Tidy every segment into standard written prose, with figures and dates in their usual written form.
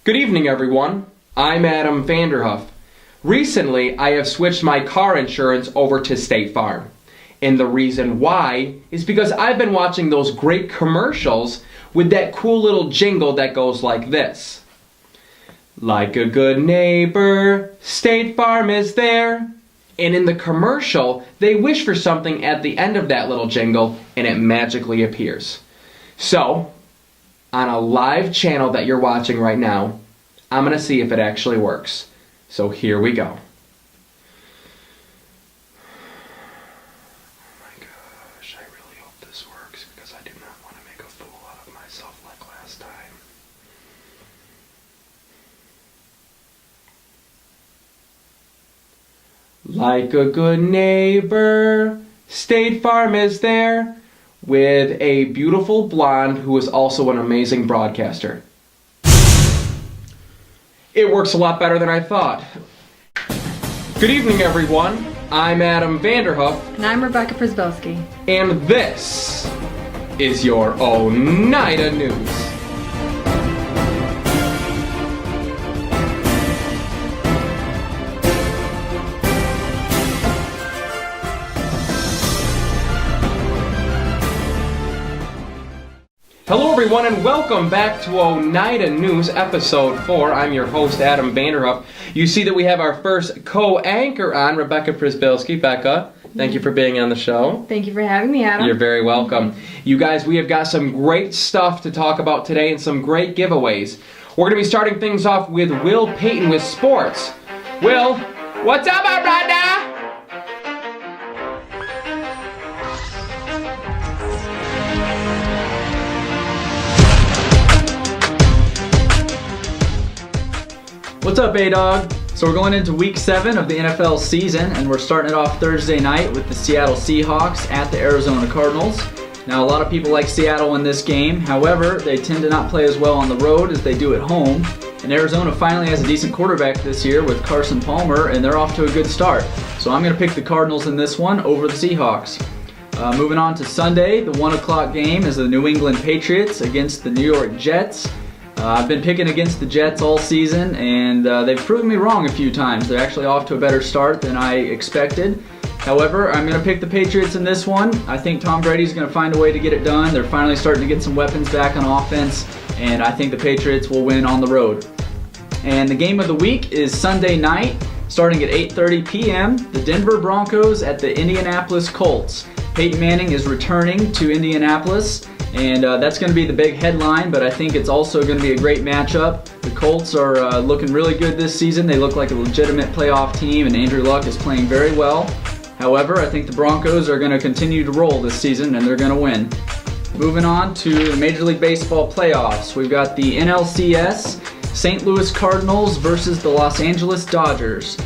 Good evening, everyone. I'm Adam Vanderhuff. Recently, I have switched my car insurance over to State Farm. And the reason why is because I've been watching those great commercials with that cool little jingle that goes like this. Like a good neighbor, State Farm is there. And in the commercial, they wish for something at the end of that little jingle, and it magically appears. So, on a live channel that you're watching right now, I'm going to see if it actually works. So here we go. Oh my gosh, I really hope this works because I do not want to make a fool out of myself like last time. Like a good neighbor, State Farm is there, with a beautiful blonde who is also an amazing broadcaster. It works a lot better than I thought. Good evening, everyone. I'm Adam Vanderhuff. And I'm Rebecca Przybylski. And this is your Oneida News. Hello everyone and welcome back to Oneida News Episode 4. I'm your host Adam Vanderhuff. You see that we have our first co-anchor on, Rebecca Przybylski. Becca, thank you for being on the show. Thank you for having me, Adam. You're very welcome. You guys, we have got some great stuff to talk about today and some great giveaways. We're going to be starting things off with Will Payton with sports. Will, what's up, my brother? What's up, A-Dog? So we're going into week 7 of the NFL season, and we're starting it off Thursday night with the Seattle Seahawks at the Arizona Cardinals. Now, a lot of people like Seattle in this game. However, they tend to not play as well on the road as they do at home. And Arizona finally has a decent quarterback this year with Carson Palmer, and they're off to a good start. So I'm going to pick the Cardinals in this one over the Seahawks. Moving on to Sunday, the 1 o'clock game is the New England Patriots against the New York Jets. I've been picking against the Jets all season, and they've proven me wrong a few times. They're actually off to a better start than I expected. However, I'm going to pick the Patriots in this one. I think Tom Brady's going to find a way to get it done. They're finally starting to get some weapons back on offense, and I think the Patriots will win on the road. And the game of the week is Sunday night, starting at 8:30 p.m., the Denver Broncos at the Indianapolis Colts. Peyton Manning is returning to Indianapolis, and that's going to be the big headline, but I think it's also going to be a great matchup. The Colts are looking really good this season. They look like a legitimate playoff team, and Andrew Luck is playing very well. However, I think the Broncos are going to continue to roll this season, and they're going to win. Moving on to the Major League Baseball playoffs. We've got the NLCS, St. Louis Cardinals versus the Los Angeles Dodgers.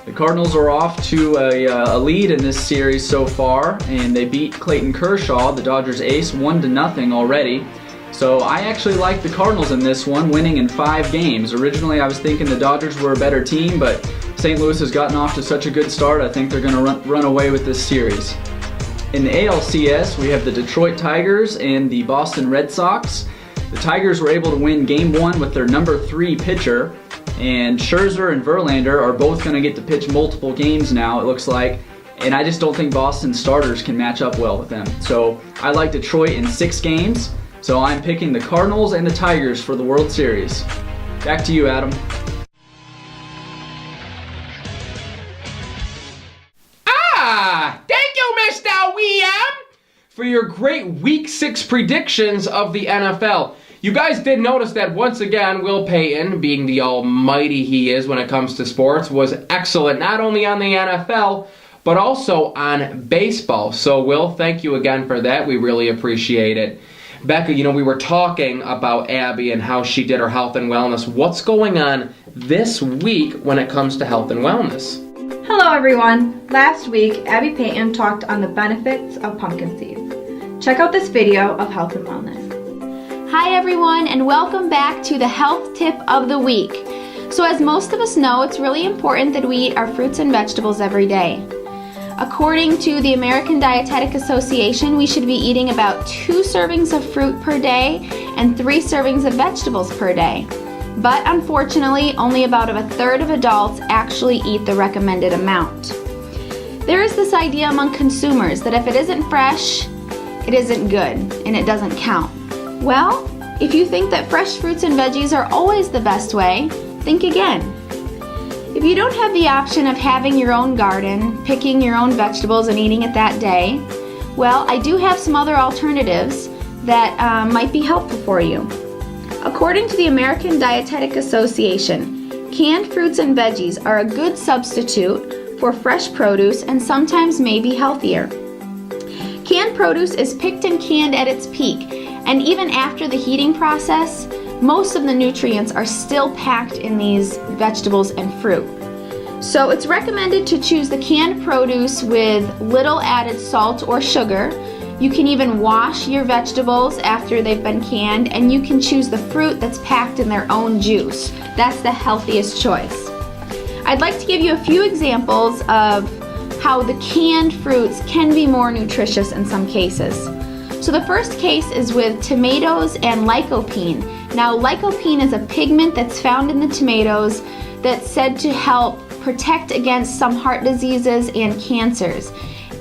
The Cardinals are off to a lead in this series so far, and they beat Clayton Kershaw, the Dodgers ace, 1-0 already. So I actually like the Cardinals in this one, winning in 5 games. Originally I was thinking the Dodgers were a better team, but St. Louis has gotten off to such a good start, I think they're going to run away with this series. In the ALCS, we have the Detroit Tigers and the Boston Red Sox. The Tigers were able to win Game 1 with their number 3 pitcher, and Scherzer and Verlander are both going to get to pitch multiple games now, it looks like, and I just don't think Boston starters can match up well with them. So I like Detroit in 6 games, so I'm picking the Cardinals and the Tigers for the World Series. Back to you, Adam. Thank you, Mr. William, for your great Week 6 predictions of the NFL. You guys did notice that once again, Will Payton, being the almighty he is when it comes to sports, was excellent not only on the NFL, but also on baseball. So, Will, thank you again for that. We really appreciate it. Becca, we were talking about Abby and how she did her health and wellness. What's going on this week when it comes to health and wellness? Hello, everyone. Last week, Abby Payton talked on the benefits of pumpkin seeds. Check out this video of health and wellness. Hi everyone, and welcome back to the health tip of the week. So as most of us know, it's really important that we eat our fruits and vegetables every day. According to the American Dietetic Association, we should be eating about 2 servings of fruit per day and 3 servings of vegetables per day. but unfortunately, only about a third of adults actually eat the recommended amount. There is this idea among consumers that if it isn't fresh, it isn't good and it doesn't count. Well, if you think that fresh fruits and veggies are always the best way, think again. If you don't have the option of having your own garden, picking your own vegetables and eating it that day, well, I do have some other alternatives that might be helpful for you. According to the American Dietetic Association, canned fruits and veggies are a good substitute for fresh produce and sometimes may be healthier. Canned produce is picked and canned at its peak, and even after the heating process, most of the nutrients are still packed in these vegetables and fruit. So it's recommended to choose the canned produce with little added salt or sugar. You can even wash your vegetables after they've been canned, and you can choose the fruit that's packed in their own juice. That's the healthiest choice. I'd like to give you a few examples of how the canned fruits can be more nutritious in some cases. So the first case is with tomatoes and lycopene. Now, lycopene is a pigment that's found in the tomatoes that's said to help protect against some heart diseases and cancers.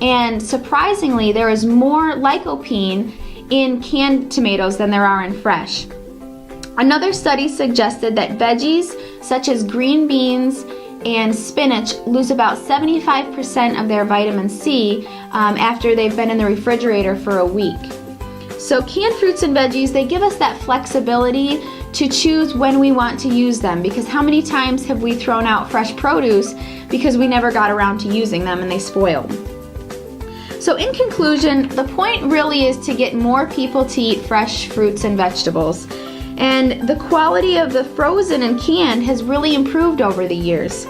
And surprisingly, there is more lycopene in canned tomatoes than there are in fresh. Another study suggested that veggies such as green beans and spinach lose about 75% of their vitamin C after they've been in the refrigerator for a week. So canned fruits and veggies, they give us that flexibility to choose when we want to use them, because how many times have we thrown out fresh produce because we never got around to using them and they spoiled? So in conclusion, the point really is to get more people to eat fresh fruits and vegetables. And the quality of the frozen and canned has really improved over the years.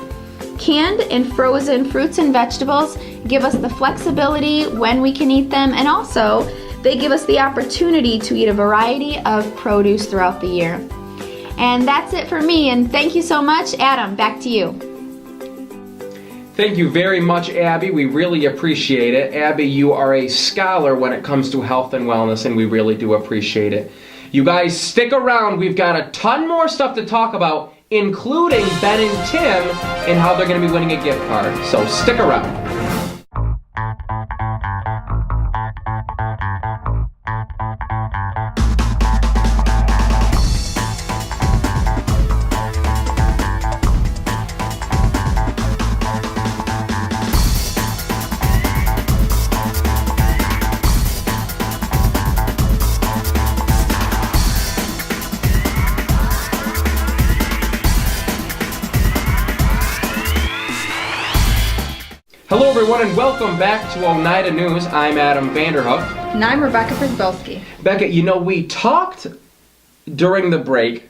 Canned and frozen fruits and vegetables give us the flexibility when we can eat them, and also they give us the opportunity to eat a variety of produce throughout the year. And that's it for me, and thank you so much. Adam, back to you. Thank you very much, Abby. We really appreciate it. Abby, you are a scholar when it comes to health and wellness, and we really do appreciate it. You guys stick around. We've got a ton more stuff to talk about, including Ben and Tim and how they're going to be winning a gift card. So stick around. Hello everyone and welcome back to Oneida News. I'm Adam Vanderhoof. And I'm Rebecca Frisbelski. Becca, you know, we talked during the break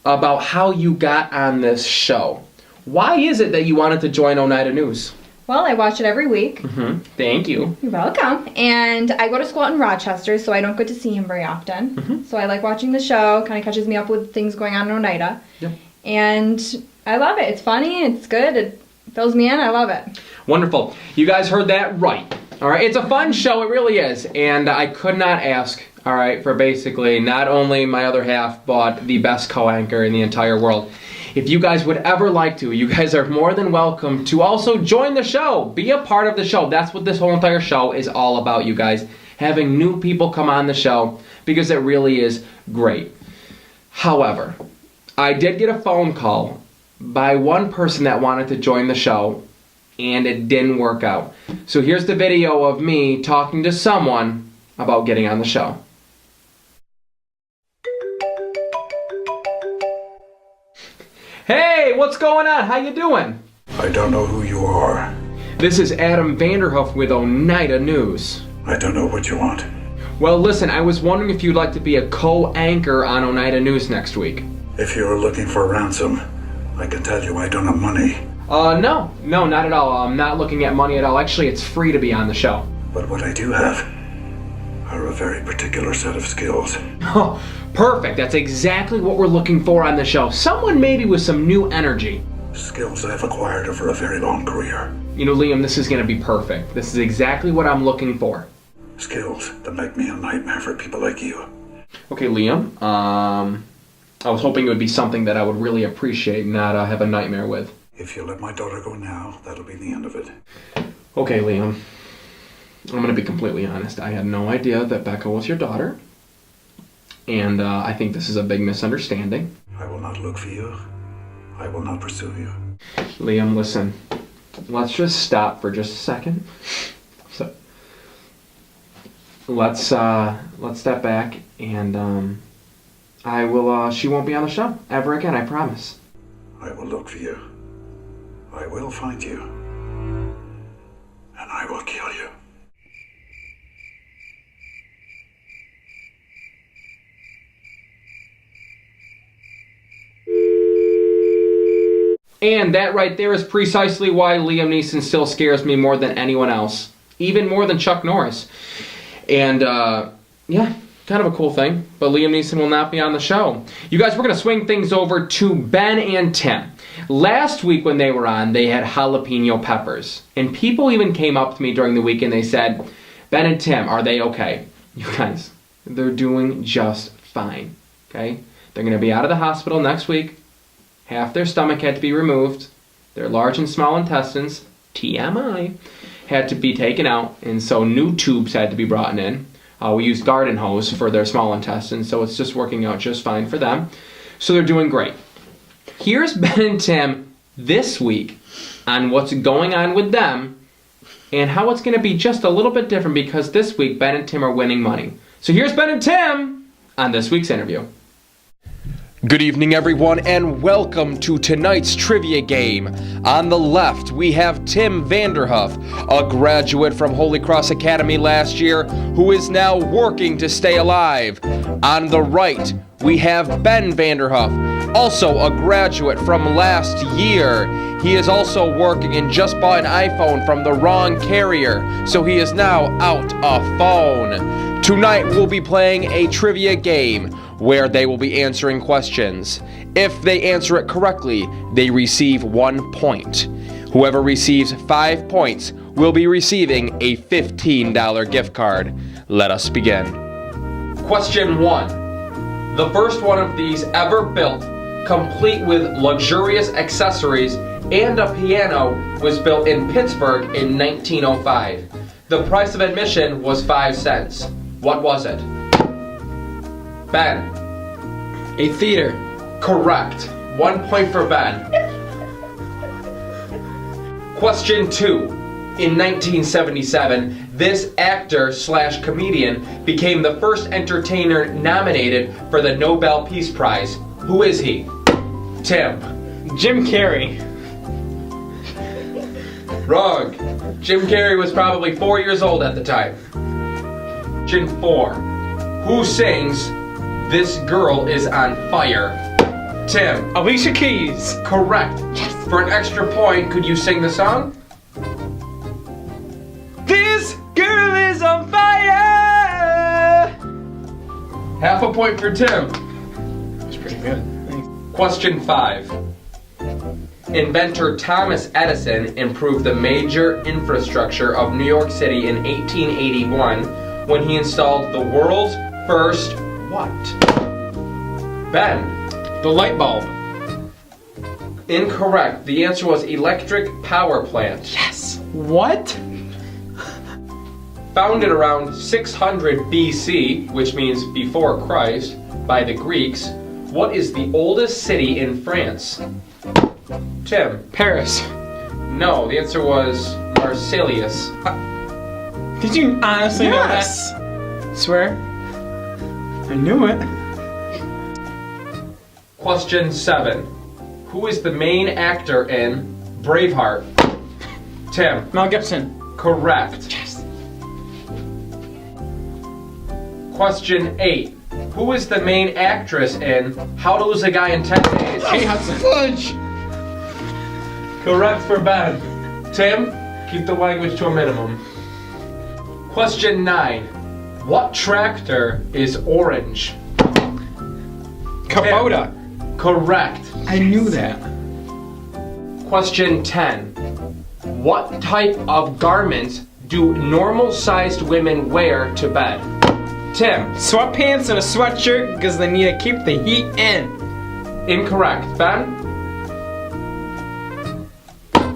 about how you got on this show. Why is it that you wanted to join Oneida News? Well, I watch it every week. Thank you. You're welcome. And I go to school out in Rochester, so I don't get to see him very often. So I like watching the show. Kind of catches me up with things going on in Oneida. Yep. And I love it. It's funny. It's good. It fills me in. I love it. Wonderful. You guys heard that right. All right. It's a fun show. It really is. And I could not ask, all right, for basically not only my other half, but the best co-anchor in the entire world. If you guys would ever like to, you guys are more than welcome to also join the show. Be a part of the show. That's what this whole entire show is all about, you guys. Having new people come on the show, because it really is great. However, I did get a phone call by one person that wanted to join the show, and it didn't work out. So here's the video of me talking to someone about getting on the show. Hey, what's going on? How you doing? I don't know who you are. This is Adam Vanderhoof with Oneida News. I don't know what you want. Well, listen, I was wondering if you'd like to be a co-anchor on Oneida News next week. If you're looking for ransom, I can tell you I don't have money. No, not at all. I'm not looking at money at all. Actually, it's free to be on the show. But what I do have are a very particular set of skills. Oh, perfect. That's exactly what we're looking for on the show. Someone maybe with some new energy. Skills I've acquired over a very long career. You know, Liam, this is going to be perfect. This is exactly what I'm looking for. Skills that make me a nightmare for people like you. Okay, Liam, I was hoping it would be something that I would really appreciate, not have a nightmare with. If you let my daughter go now, that'll be the end of it. Okay, Liam. I'm going to be completely honest. I had no idea that Becca was your daughter. And I think this is a big misunderstanding. I will not look for you. I will not pursue you. Liam, listen. Let's just stop for just a second. So, let's step back, and I will. She won't be on the show ever again. I promise. I will look for you. I will find you. And I will kill you. And that right there is precisely why Liam Neeson still scares me more than anyone else. Even more than Chuck Norris. And, yeah, kind of a cool thing. But Liam Neeson will not be on the show. You guys, we're going to swing things over to Ben and Tim. Last week when they were on, they had jalapeno peppers. And people even came up to me during the week and they said, Ben and Tim, are they okay? You guys, they're doing just fine. Okay? They're going to be out of the hospital next week. Half their stomach had to be removed. Their large and small intestines, TMI, had to be taken out. And so new tubes had to be brought in. We used garden hose for their small intestines, so it's just working out just fine for them. So they're doing great. Here's Ben and Tim this week on what's going on with them and how it's going to be just a little bit different because this week Ben and Tim are winning money. So here's Ben and Tim on this week's interview. Good evening, everyone, and welcome to tonight's trivia game. On the left, we have Tim Vanderhoof, a graduate from Holy Cross Academy last year who is now working to stay alive. On the right, we have Ben Vanderhoof, also a graduate from last year. He is also working and just bought an iPhone from the wrong carrier, so he is now out a phone. Tonight, we'll be playing a trivia game where they will be answering questions. If they answer it correctly, they receive 1 point. Whoever receives 5 points will be receiving a $15 gift card. Let us begin. Question 1. The first one of these ever built, complete with luxurious accessories and a piano, was built in Pittsburgh in 1905. The price of admission was 5 cents. What was it? Ben. A theater. Correct. 1 point for Ben. Question 2. In 1977, this actor/comedian became the first entertainer nominated for the Nobel Peace Prize. Who is he? Tim. Jim Carrey. Wrong. Jim Carrey was probably 4 years old at the time. Question 4. Who sings This Girl Is on Fire? Tim. Alicia Keys. Correct. Yes. For an extra point, could you sing the song? This girl is on fire! Half a point for Tim. That's pretty good. Thanks. Question 5. Inventor Thomas Edison improved the major infrastructure of New York City in 1881 when he installed the world's first what? Ben. The light bulb. Incorrect. The answer was electric power plant. Yes. What? Founded around 600 BC, which means before Christ, by the Greeks, what is the oldest city in France? Tim. Paris. No, the answer was Marsilius. Did you honestly know that? Swear. I knew it. Question 7. Who is the main actor in Braveheart? Tim. Mel Gibson. Correct. Yes. Question 8. Who is the main actress in How to Lose a Guy in 10 Days? Kate Hudson. Fudge. Correct for Ben. Tim, keep the language to a minimum. Question 9. What tractor is orange? Kubota. Tim. Correct. I knew that. Question 10. What type of garments do normal-sized women wear to bed? Tim. Sweatpants and a sweatshirt because they need to keep the heat in. incorrect. Ben?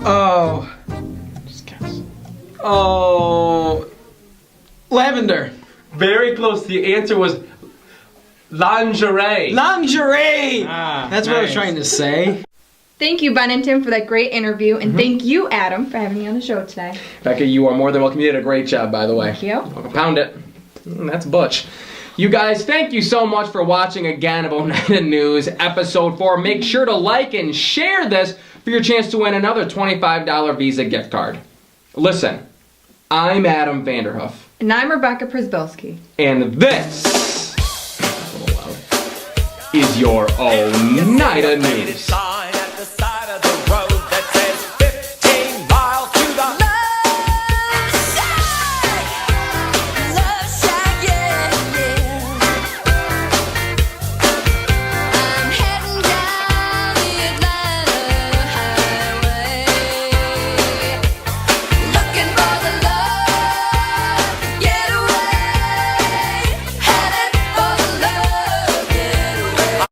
Oh. Oh. Lavender. Very close. The answer was lingerie. Lingerie! Ah, That's what I was nice. trying to say. Thank you, Ben and Tim, for that great interview, and thank you, Adam, for having me on the show today. Becca, you are more than welcome. You did a great job, by the way. Thank you. Welcome. Pound it. That's Butch. You guys, thank you so much for watching again of Oneida News Episode 4. Make sure to like and share this for your chance to win another $25 Visa gift card. Listen, I'm Adam Vanderhoof. And I'm Rebecca Przybylski. And this is your Oneida News.